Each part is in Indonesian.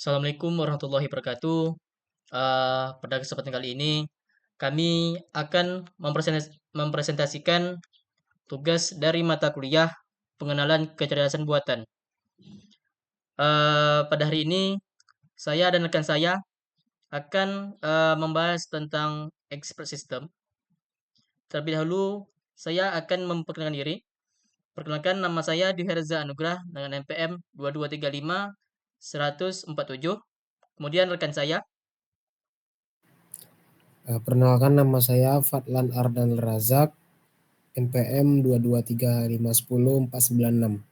Assalamualaikum warahmatullahi wabarakatuh. Pada kesempatan kali ini, kami akan mempresentasikan tugas dari mata kuliah pengenalan kecerdasan buatan. Pada hari ini, saya dan rekan saya akan membahas tentang expert system. Terlebih dahulu, saya akan memperkenalkan diri. Perkenalkan, nama saya Dwi Herza Anugrah dengan NPM 2235 147. Kemudian rekan saya. Perkenalkan, nama saya Fadlan Ardan Razak, NPM 223510496.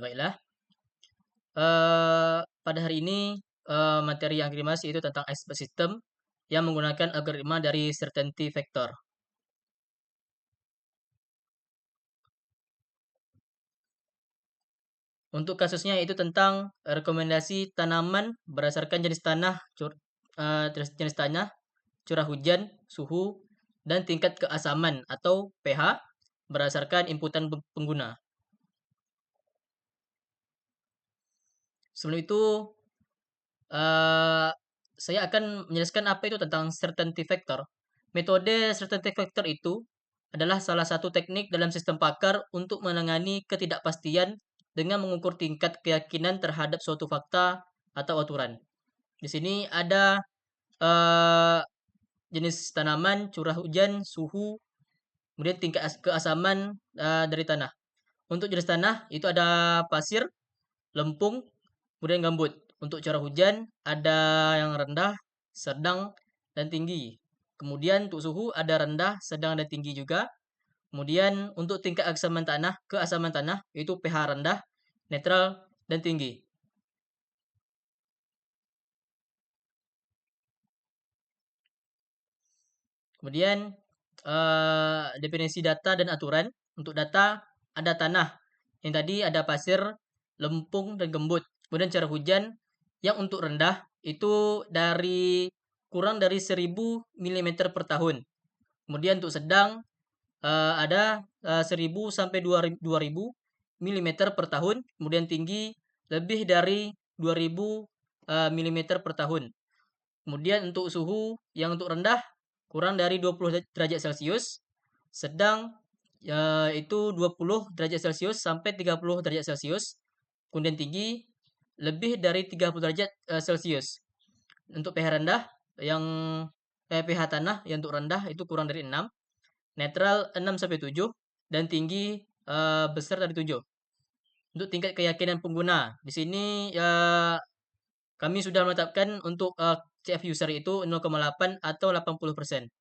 Baiklah. Pada hari ini materi yang akan dibahas itu tentang expert system yang menggunakan algoritma dari certainty vector. Untuk kasusnya itu tentang rekomendasi tanaman berdasarkan jenis tanah, curah hujan, suhu, dan tingkat keasaman atau pH berdasarkan inputan pengguna. Sebelum itu, eh, saya akan menjelaskan apa itu tentang certainty vector. Metode certainty vector itu adalah salah satu teknik dalam sistem pakar untuk menangani ketidakpastian dengan mengukur tingkat keyakinan terhadap suatu fakta atau aturan. Di sini ada eh, jenis tanaman, curah hujan, suhu, kemudian tingkat keasaman dari tanah. Untuk jenis tanah itu ada pasir, lempung, kemudian gambut. Untuk curah hujan ada yang rendah, sedang, dan tinggi. Kemudian untuk suhu ada rendah, sedang, dan tinggi juga. Kemudian untuk tingkat keasaman tanah itu pH rendah, netral, dan tinggi. Kemudian definisi data dan aturan. Untuk data ada tanah. Yang tadi ada pasir, lempung, dan gembut. Kemudian curah hujan yang untuk rendah itu kurang dari 1000 mm per tahun. Kemudian untuk sedang ada 1000 sampai 2000 mm per tahun. Kemudian tinggi lebih dari 2000 mm per tahun. Kemudian untuk suhu yang untuk rendah kurang dari 20 derajat Celcius, sedang itu 20 derajat Celcius sampai 30 derajat Celcius. Kemudian tinggi lebih dari 30 derajat Celcius. Untuk pH rendah yang pH tanah yang untuk rendah itu kurang dari 6, netral 6 sampai 7 dan tinggi besar dari 7. Untuk tingkat keyakinan pengguna, di sini kami sudah menetapkan untuk CF user itu 0,8 atau 80%.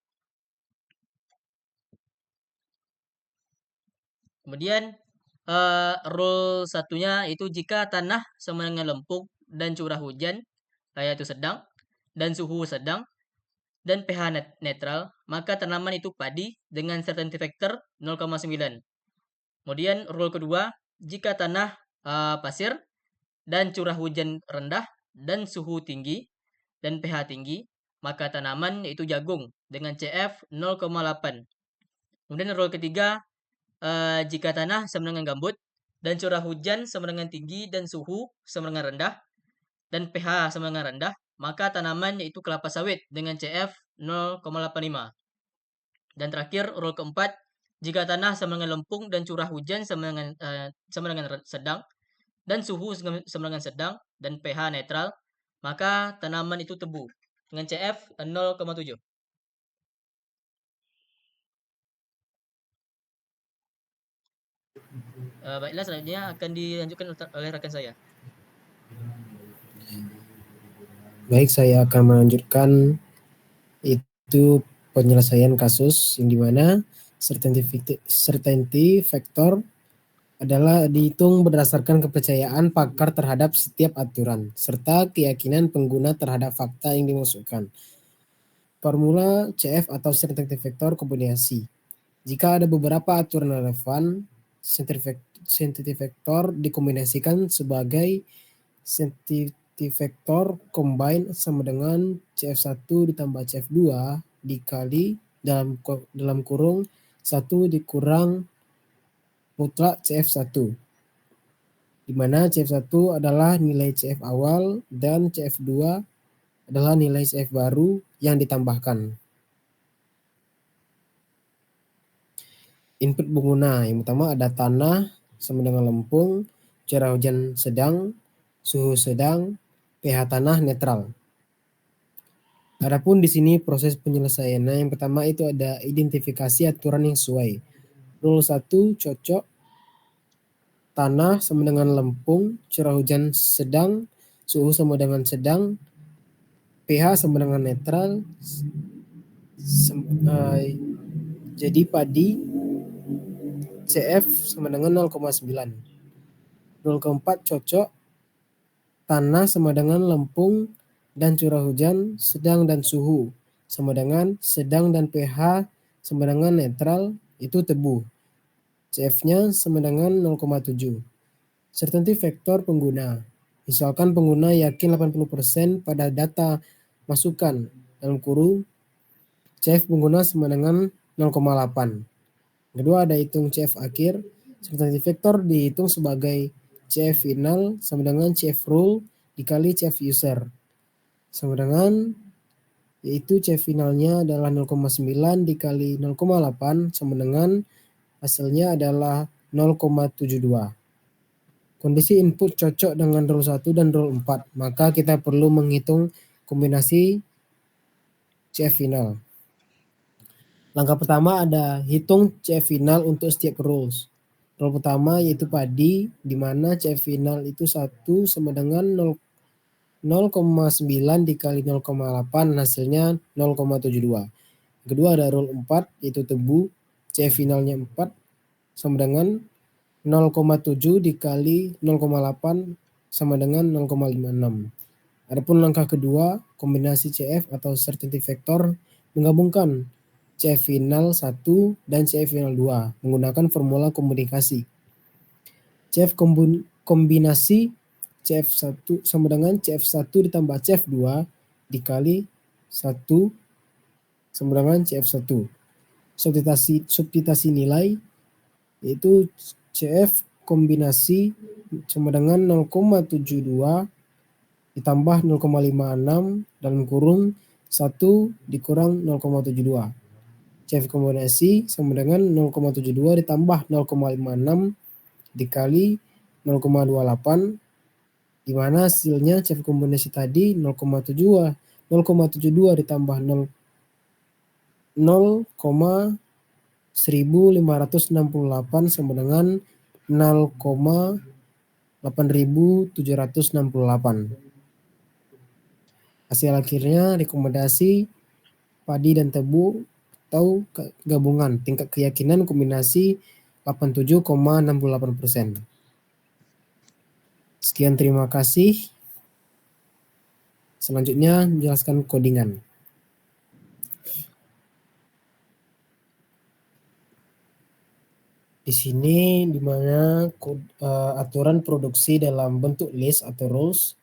Kemudian rule satunya itu jika tanah sama dengan lempung dan curah hujan yaitu sedang dan suhu sedang dan pH netral, maka tanaman itu padi dengan certainty factor 0,9. Kemudian rule kedua, jika tanah pasir dan curah hujan rendah dan suhu tinggi dan pH tinggi, maka tanaman yaitu jagung dengan CF 0,8. Kemudian rule ketiga, jika tanah sama dengan gambut dan curah hujan sama dengan tinggi dan suhu sama dengan rendah dan pH sama dengan rendah, maka tanaman yaitu kelapa sawit dengan CF 0,85. Dan terakhir rule keempat, jika tanah sama dengan lempung dan curah hujan sama dengan sedang dan suhu sama dengan sedang dan pH netral, maka tanaman itu tebu dengan CF 0,7. Baiklah, selanjutnya akan dilanjutkan oleh rekan saya. Baik, saya akan melanjutkan itu penyelesaian kasus yang dimana certainty factor adalah dihitung berdasarkan kepercayaan pakar terhadap setiap aturan serta keyakinan pengguna terhadap fakta yang dimasukkan. Formula CF atau certainty factor kombinasi. Jika ada beberapa aturan relevan, certainty factor dikombinasikan sebagai certainty factor combine sama dengan CF1 ditambah CF2 dikali dalam kurung 1 dikurang mutlak CF1. di mana CF1 adalah nilai CF awal dan CF2 adalah nilai CF baru yang ditambahkan. Input pengguna yang pertama ada tanah sama dengan lempung, curah hujan sedang, suhu sedang, pH tanah netral. Adapun di sini proses penyelesaiannya yang pertama itu ada identifikasi aturan yang sesuai. Rule 1 cocok, tanah sama dengan lempung, curah hujan sedang, suhu sama dengan sedang, pH sama dengan netral. Jadi padi CF sama dengan 0,9. Rule keempat cocok, tanah sama dengan lempung dan curah hujan sedang dan suhu sama dengan sedang dan pH sama dengan netral, itu tebu. CF-nya sama dengan 0,7. Certainty factor pengguna. Misalkan pengguna yakin 80% pada data masukan dalam kurung CF pengguna sama dengan 0,8. Kedua ada hitung CF akhir. Certainty factor dihitung sebagai CF final sama dengan CF rule dikali CF user. Sama dengan yaitu CF finalnya adalah 0,9 dikali 0,8 sama dengan hasilnya adalah 0,72. Kondisi input cocok dengan rule 1 dan rule 4, maka kita perlu menghitung kombinasi CF final. Langkah pertama ada hitung CF final untuk setiap rules. Rule pertama yaitu padi, di mana CF final itu 1 sama dengan 0,9 dikali 0,8 hasilnya 0,72. Kedua ada rule 4 yaitu tebu, CF finalnya 4 sama dengan 0,7 dikali 0,8 sama dengan 0,56. Adapun langkah kedua, kombinasi CF atau certainty factor menggabungkan CF final 1 dan CF final 2 menggunakan formula komunikasi. CF kombinasi CF1 sama dengan CF1 ditambah CF2 dikali 1 sama dengan CF1. Substitusi nilai yaitu CF kombinasi sama dengan 0,72 ditambah 0,56 dalam kurung 1 dikurang 0,72. CF kombinasi sama dengan 0,72 ditambah 0,56 dikali 0,28, di mana hasilnya CF kombinasi tadi 0,72 ditambah 0,1568 sama dengan 0,8768. Hasil akhirnya rekomendasi padi dan tebu atau gabungan tingkat keyakinan kombinasi 87,68%. Sekian, terima kasih. Selanjutnya menjelaskan codingan. Di sini di mana aturan produksi dalam bentuk list atau rules.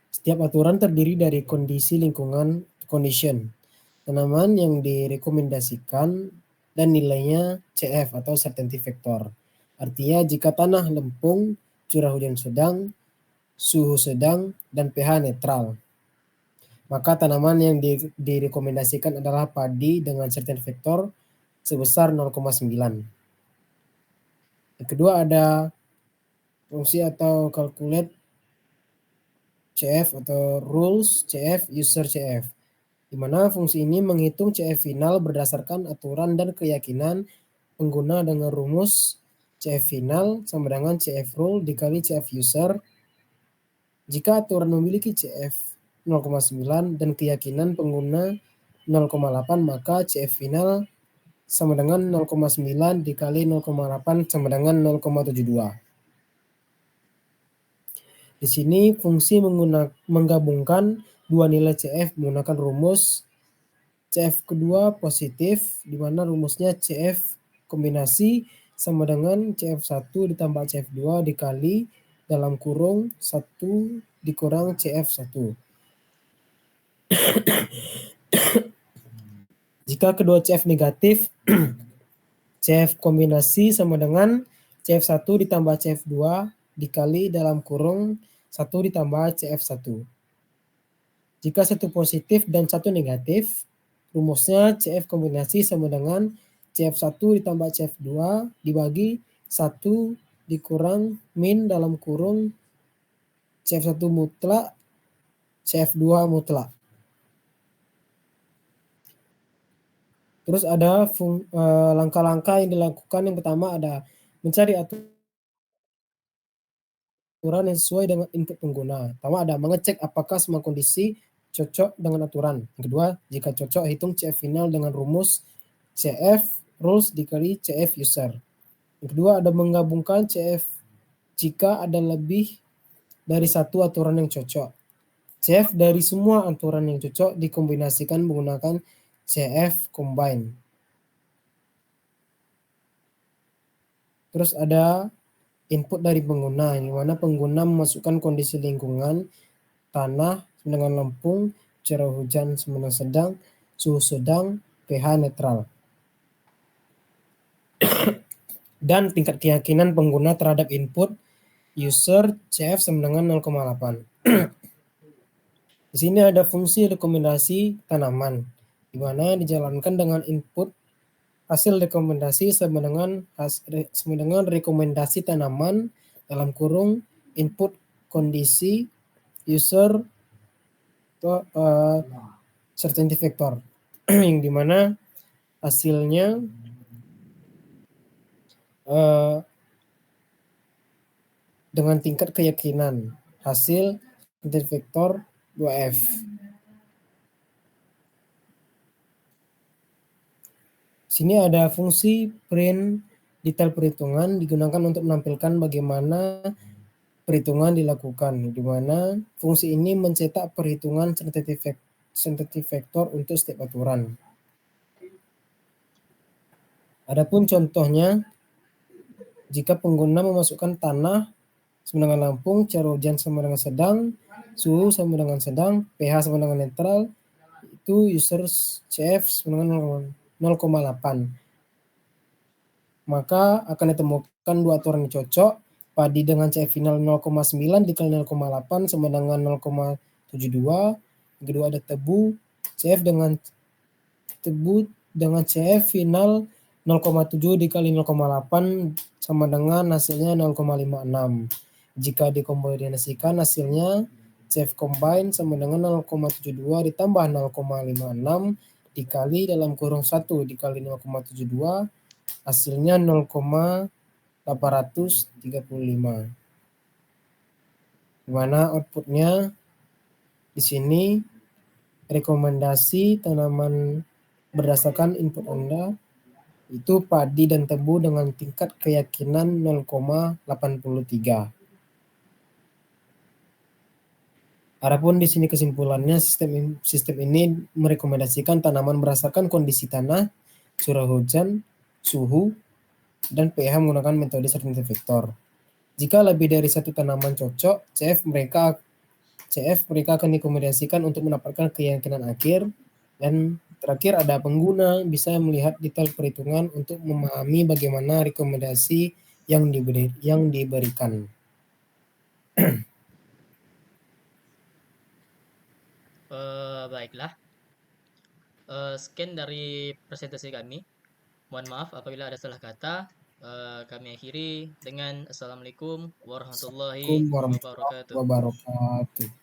Setiap aturan terdiri dari kondisi lingkungan condition, tanaman yang direkomendasikan dan nilainya CF atau certainty factor. Artinya jika tanah lempung, curah hujan sedang, suhu sedang, dan pH netral, maka tanaman yang direkomendasikan adalah padi dengan certainty factor sebesar 0,9. Yang kedua ada fungsi atau calculate CF atau rules CF user CF, di mana fungsi ini menghitung CF final berdasarkan aturan dan keyakinan pengguna dengan rumus CF final sama dengan CF rule dikali CF user. Jika aturan memiliki CF 0,9 dan keyakinan pengguna 0,8, maka CF final sama dengan 0,9 dikali 0,8 sama dengan 0,72. Di sini fungsi menggabungkan dua nilai CF menggunakan rumus CF kedua positif, di mana rumusnya CF kombinasi sama dengan CF1 ditambah CF2 dikali dalam kurung 1 dikurang CF1. Jika kedua CF negatif, CF kombinasi sama dengan CF1 ditambah CF2 dikali dalam kurung 1 ditambah CF1. Jika satu positif dan satu negatif, rumusnya CF kombinasi sama dengan CF1 ditambah CF2 dibagi 1 dikurang min dalam kurung CF1 mutlak CF2 mutlak. Terus ada langkah-langkah yang dilakukan. Yang pertama ada mencari aturan yang sesuai dengan input pengguna. Pertama ada mengecek apakah semua kondisi cocok dengan aturan. Yang kedua, jika cocok hitung CF final dengan rumus CF rules dikali CF user. Yang kedua ada menggabungkan CF jika ada lebih dari satu aturan yang cocok. CF dari semua aturan yang cocok dikombinasikan menggunakan CF combine. Terus ada input dari pengguna, di mana pengguna memasukkan kondisi lingkungan, tanah dengan lempung, curah hujan sedang, suhu sedang, pH netral. Dan tingkat keyakinan pengguna terhadap input user CF sama dengan 0,8. Di sini ada fungsi rekomendasi tanaman, di mana dijalankan dengan input hasil rekomendasi sama dengan rekomendasi tanaman dalam kurung input kondisi user certainty factor, yang dimana hasilnya dengan tingkat keyakinan hasil certainty factor 2F. Sini ada fungsi print detail perhitungan digunakan untuk menampilkan bagaimana perhitungan dilakukan, di mana fungsi ini mencetak perhitungan certainty factor untuk setiap aturan. Adapun contohnya, jika pengguna memasukkan tanah sama dengan lempung, curah hujan sama dengan sedang, suhu sama dengan sedang, pH sama dengan netral, itu user CF sama dengan 0,8. Maka akan ditemukan dua aturan yang cocok. Padi dengan CF final 0,9 dikali 0,8 sama dengan 0,72. Yang kedua ada tebu dengan CF final 0,7 dikali 0,8 sama dengan hasilnya 0,56. Jika dikombinasikan hasilnya CF combine sama dengan 0,72 ditambah 0,56 dikali dalam kurung 1 dikali 0,72, hasilnya 0,835. Dimana outputnya di sini rekomendasi tanaman berdasarkan input Anda itu padi dan tebu dengan tingkat keyakinan 0,83. Adapun di sini kesimpulannya, sistem ini merekomendasikan tanaman berdasarkan kondisi tanah, curah hujan, suhu, dan pH menggunakan metode certainty factor. Jika lebih dari satu tanaman cocok, CF mereka akan direkomendasikan untuk mendapatkan keyakinan akhir. Dan terakhir ada pengguna bisa melihat detail perhitungan untuk memahami bagaimana rekomendasi yang diberikan. Baiklah. Sekian dari presentasi kami. Mohon maaf apabila ada salah kata. Kami akhiri dengan Assalamualaikum warahmatullahi Assalamualaikum warahmatullahi wabarakatuh. wabarakatuh.